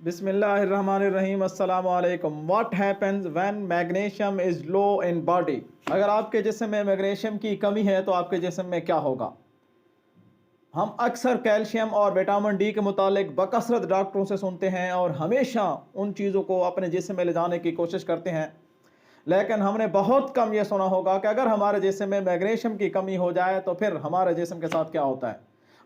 बिस्मिल्लाहिर्रहमानिर्रहीम अस्सलाम वालेकुम। What happens when magnesium is low in body. अगर आपके जिस्म में मैग्नीशियम की कमी है तो आपके जिस्म में क्या होगा। हम अक्सर कैल्शियम और विटामिन डी के मुतालिक बकसरत डॉक्टरों से सुनते हैं और हमेशा उन चीज़ों को अपने जिस्म में ले जाने की कोशिश करते हैं, लेकिन हमने बहुत कम ये सुना होगा कि अगर हमारे जिस्म में मैग्नीशियम की कमी हो जाए तो फिर हमारे जिस्म के साथ क्या होता है।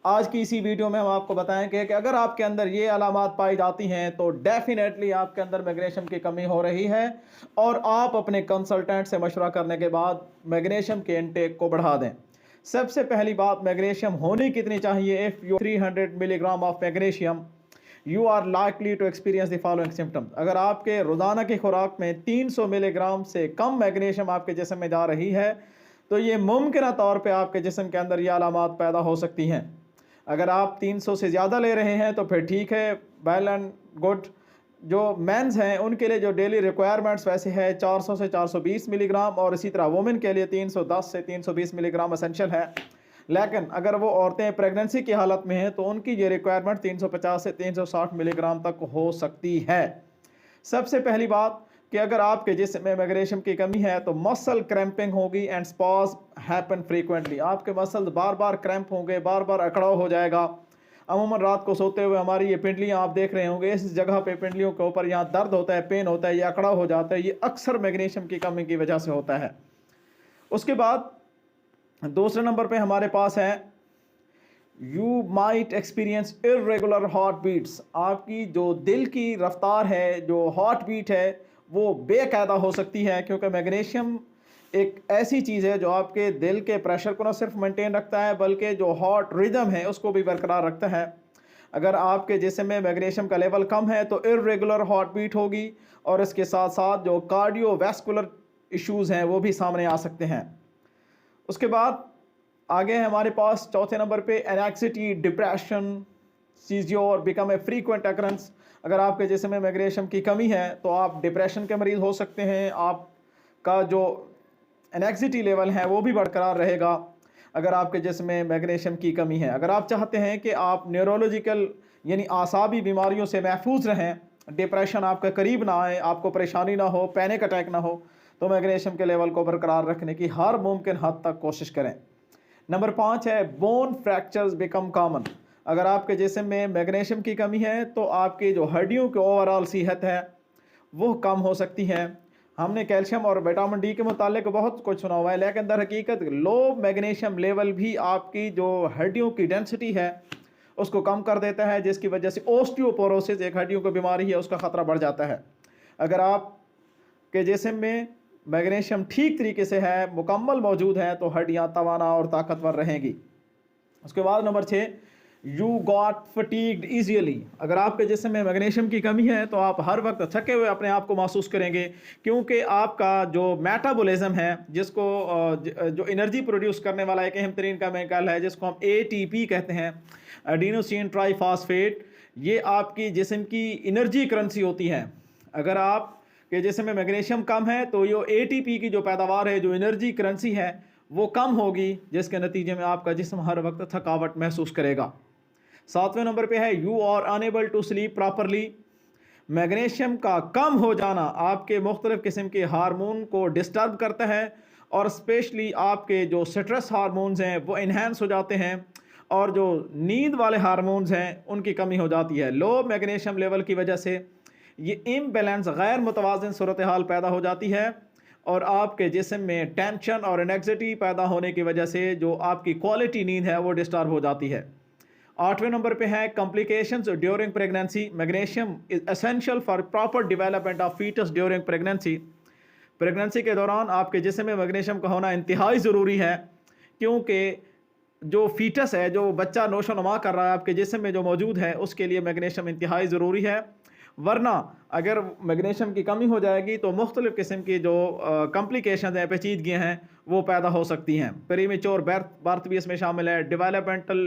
आज की इसी वीडियो में हम आपको बताएंगे कि अगर आपके अंदर ये अलामात पाई जाती हैं तो डेफिनेटली आपके अंदर मैग्नीशियम की कमी हो रही है और आप अपने कंसल्टेंट से मशवरा करने के बाद मैग्नीशियम के इनटेक को बढ़ा दें। सबसे पहली बात, मैग्नीशियम होनी कितनी चाहिए। If you 300 milligram of magnesium you are likely to experience the following symptoms. अगर आपके रोज़ाना की खुराक में 300 मिलीग्राम से कम मैग्नीशियम आपके जिस्म में जा रही है तो ये मुमकिन तौर पे आपके जिस्म के अंदर ये अलामात पैदा हो सकती हैं। अगर आप 300 से ज़्यादा ले रहे हैं तो फिर ठीक है, वेल एंड गुड। जो मेंस हैं उनके लिए जो डेली रिक्वायरमेंट्स वैसे है 400 से 420 मिलीग्राम और इसी तरह वुमेन के लिए 310 से 320 मिलीग्राम एसेंशियल है। लेकिन अगर वो औरतें प्रेगनेंसी की हालत में हैं तो उनकी ये रिक्वायरमेंट 350 से 360 मिलीग्राम तक हो सकती है। सबसे पहली बात कि अगर आपके जिस्म में मैग्नीशियम की कमी है तो मसल क्रैम्पिंग होगी एंड स्पॉज हैपन फ्रीक्वेंटली। आपके मसल बार बार क्रैम्प होंगे, बार बार अकड़ाव हो जाएगा। अमूमन रात को सोते हुए हमारी ये पिंडलियाँ आप देख रहे होंगे, इस जगह पे पिंडलियों के ऊपर यहाँ दर्द होता है, पेन होता है, ये अकड़ाव हो जाता है। ये अक्सर मैग्नीशियम की कमी की वजह से होता है। उसके बाद दूसरे नंबर पे हमारे पास है you might experience irregular heart beats. आपकी जो दिल की रफ्तार है, जो हार्ट बीट है, वो बेकायदा हो सकती है क्योंकि मैग्नीशियम एक ऐसी चीज़ है जो आपके दिल के प्रेशर को न सिर्फ मेंटेन रखता है बल्कि जो हार्ट रिदम है उसको भी बरकरार रखता है। अगर आपके जिस्म में मैग्नीशियम का लेवल कम है तो इर्रेगुलर हार्ट बीट होगी और इसके साथ साथ जो कार्डियोवैस्कुलर इश्यूज़ हैं वो भी सामने आ सकते हैं। उसके बाद आगे है हमारे पास चौथे नंबर पे anxiety, depression, seizures become a frequent occurrence. अगर आपके जिस्म में मैग्नीशियम की कमी है तो आप डिप्रेशन के मरीज़ हो सकते हैं। आपका जो एनैक्सिटी लेवल है वो भी बरकरार रहेगा अगर आपके जिस्म में मैग्नीशियम की कमी है। अगर आप चाहते हैं कि आप न्यूरोलॉजिकल यानी आसाबी बीमारियों से महफूज रहें, डिप्रेशन आपके करीब ना आए, आपको परेशानी ना हो, पैनिक अटैक ना हो, तो मैग्नीशियम के लेवल को बरकरार रखने की हर मुमकिन हद तक कोशिश करें। नंबर 5 है बोन फ्रैक्चर्स बिकम कॉमन। अगर आपके जिस्म में मैग्नीशियम की कमी है तो आपकी जो हड्डियों की ओवरऑल सेहत है वो कम हो सकती है। हमने कैल्शियम और विटामिन डी के मुतालिक बहुत कुछ सुना हुआ है, लेकिन दर हकीकत लो मैग्नीशियम लेवल भी आपकी जो हड्डियों की डेंसिटी है उसको कम कर देता है, जिसकी वजह से ओस्टियोपोरोसिस एक हड्डियों की बीमारी है उसका ख़तरा बढ़ जाता है। अगर आपके जिस्म में मैग्नीशियम ठीक तरीके से है, मुकम्मल मौजूद है, तो हड्डियाँ तवाना और ताकतवर रहेंगी। उसके बाद number 6, you got fatigued easily. अगर आपके जिस्म में मैग्नीशियम की कमी है तो आप हर वक्त थके हुए अपने आप को महसूस करेंगे क्योंकि आपका जो मेटाबॉलिज्म है, जिसको जो एनर्जी प्रोड्यूस करने वाला एक अहम तरीन केमिकल है जिसको हम ATP कहते हैं, एडिनोसिन ट्राईफॉस्फेट, ये आपकी जिस्म की एनर्जी करेंसी होती है। अगर आप कि जिसमें में मैग्नीशियम कम है तो ये ATP की जो पैदावार है, जो एनर्जी करेंसी है, वो कम होगी, जिसके नतीजे में आपका जिस्म हर वक्त थकावट महसूस करेगा। 7वें नंबर पे है you are unable to sleep properly. Magnesium का कम हो जाना आपके मुख्तलिफ किस्म के हार्मोन को डिस्टर्ब करता है और स्पेशली आपके जो स्ट्रेस हार्मोन्स हैं वो इन्हेंस हो जाते हैं और जो नींद वाले हार्मोन्स हैं उनकी कमी हो जाती है। लो मैग्नीशियम लेवल की वजह से ये इम्बैलेंस, गैर मुतवाज़िन सूरत हाल पैदा हो जाती है और आपके जिस्म में टेंशन और एनेक्सिटी पैदा होने की वजह से जो आपकी क्वालिटी नींद है वो डिस्टर्ब हो जाती है। 8वें नंबर पे है complications during pregnancy. Magnesium is essential for proper development of foetus during pregnancy. Pregnancy के दौरान आपके जिस्म में मैग्नीशियम का होना इंतहाई ज़रूरी है क्योंकि जो फीटस है, जो बच्चा नोशो नमा कर रहा है, आपके जिस्म में जो मौजूद है उसके लिए मैग्नीशियम इंतहाई ज़रूरी है। वरना अगर मैग्नीशियम की कमी हो जाएगी तो मुख्तलिफ़ किस्म की जो कॉम्प्लिकेशन हैं, पेचीदगियाँ हैं, वो पैदा हो सकती हैं। प्रीमेच्योर बर्थ भी इसमें शामिल है। डेवलपमेंटल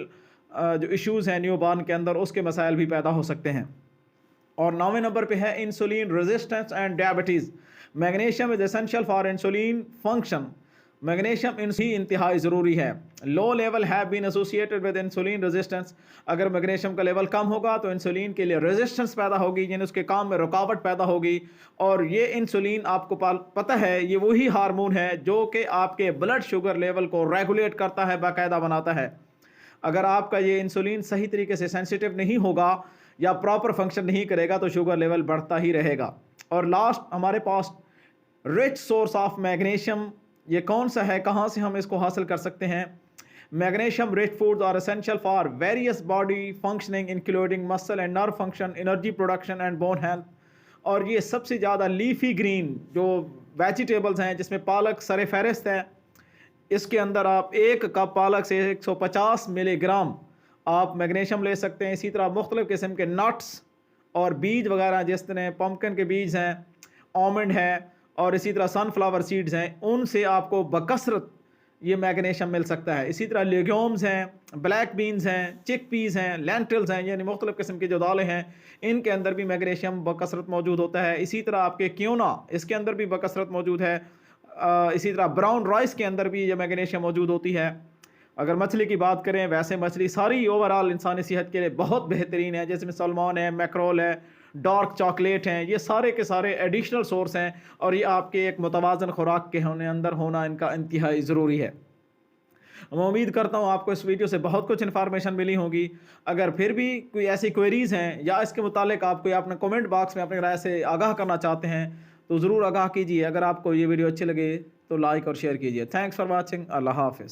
जो इश्यूज़ हैं न्यूबॉर्न के अंदर, उसके मसाइल भी पैदा हो सकते हैं। और 9वें नंबर पे है insulin resistance and diabetes. Magnesium is essential for insulin function. Magnesium इंतहाई ज़रूरी है। Low level have been associated with insulin resistance. अगर मैग्नीशियम का लेवल कम होगा तो इंसुलिन के लिए रेजिस्टेंस पैदा होगी, यानी उसके काम में रुकावट पैदा होगी। और ये इंसुलिन आपको पता है ये वही हार्मोन है जो कि आपके ब्लड शुगर लेवल को रेगुलेट करता है, बाकायदा बनाता है। अगर आपका ये इंसुलिन सही तरीके से सेंसिटिव नहीं होगा या प्रॉपर फंक्शन नहीं करेगा तो शुगर लेवल बढ़ता ही रहेगा। और लास्ट हमारे पास रिच सोर्स ऑफ मैग्नीशियम ये कौन सा है, कहाँ से हम इसको हासिल कर सकते हैं? Magnesium rich foods are essential for various body functioning including muscle and nerve function, energy production and bone health. और ये सबसे ज़्यादा लीफी ग्रीन जो वेजिटेबल्स हैं जिसमें पालक सर फहरिस्त है, इसके अंदर आप 1 कप पालक से 150 मिलीग्राम आप मैग्नीशियम ले सकते हैं। इसी तरह मुख्तलिफ़ किस्म के नट्स और बीज वगैरह, जिस तरह पम्पकिन के बीज हैं, आलमंड है और इसी तरह सनफ्लावर सीड्स हैं, उनसे आपको बकसरत ये मैग्नीशियम मिल सकता है। इसी तरह लेग्यूम्स हैं, ब्लैक बीन्स हैं, चिक पीस हैं, लेंटिल्स हैं, यानी मुख्तलिफ़ किस्म की जो दालें हैं इनके अंदर भी मैग्नीशियम बकसरत मौजूद होता है। इसी तरह आपके क्योना, इसके अंदर भी बकसरत मौजूद है। इसी तरह ब्राउन राइस के अंदर भी ये मैग्नीशियम मौजूद होती है। अगर मछली की बात करें, वैसे मछली सारी ओवरऑल इंसानी सेहत के लिए बहुत बेहतरीन है, जैसे सलमान है, मैक्रोल है, डार्क चॉकलेट हैं, ये सारे के सारे एडिशनल सोर्स हैं और ये आपके एक मुतवाज़न खुराक के अंदर होना इनका इंतहाई ज़रूरी है। मैं उम्मीद करता हूँ आपको इस वीडियो से बहुत कुछ इन्फॉर्मेशन मिली होगी। अगर फिर भी कोई ऐसी क्वेरीज़ हैं या इसके मुतालिक आप कोई अपने कमेंट बॉक्स में अपनी राय से आगाह करना चाहते हैं तो ज़रूर आगाह कीजिए। अगर आपको ये वीडियो अच्छी लगे तो लाइक और शेयर कीजिए। Thanks for watching. अल्लाह हाफ़िज़।